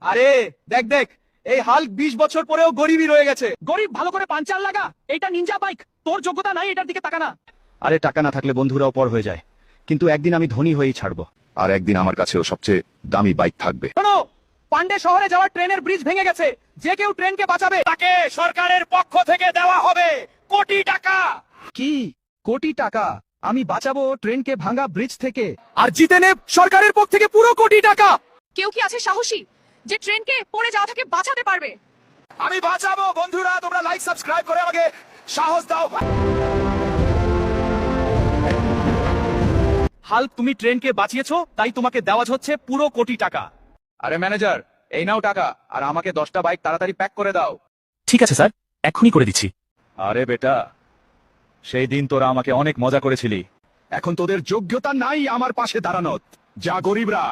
আরে দেখ দেখ, এই হাল্ক 20 বছর পরেও গরিবই রয়ে গেছে। গরিব ভালো করে পাঞ্চার লাগা, এটা নিনজা বাইক, তোর যোগ্যতা নাই এটার দিকে তাকানা। আরে টাকা না থাকলে বন্ধুরাও পর হয়ে যায়, কিন্তু একদিন আমি ধনী হয়েই ছাড়বো। আর একদিন আমার কাছেও সবচেয়ে দামি বাইক থাকবে। শোনো, পান্ডে শহরে যাওয়ার ট্রেনের ব্রিজ ভেঙে গেছে, যে কেউ ট্রেনকে বাঁচাবে তাকে সরকারের পক্ষ থেকে দেওয়া হবে কোটি টাকা। কি কোটি টাকা? আমি বাঁচাবো ট্রেনকে ভাঙা ব্রিজ থেকে। আর জিতে নে সরকারের পক্ষ থেকে পুরো কোটি টাকা। কেউ কি আছে সাহসী যে ট্রেনকে পড়ে যাওয়া থেকে বাঁচাতে পারবে? আমি বাঁচাবো। বন্ধুরা তোমরা লাইক সাবস্ক্রাইব করে আমাকে সাহস দাও। হাল্ক, তুমি ট্রেনকে বাঁচিয়েছো, তাই তোমাকে দেওয়া হচ্ছে পুরো কোটি টাকা। আরে ম্যানেজার, এই নাও টাকা, আর আমাকে 10টা বাইক তাড়াতাড়ি প্যাক করে দাও। ঠিক আছে স্যার, এক্ষুনি করে দিচ্ছি। আরে বেটা, সেই দিন তোরা আমাকে অনেক মজা করেছিলি, এখন তোদের যোগ্যতা নাই আমার পাশে দাঁড়ানোর। যা গরিবরা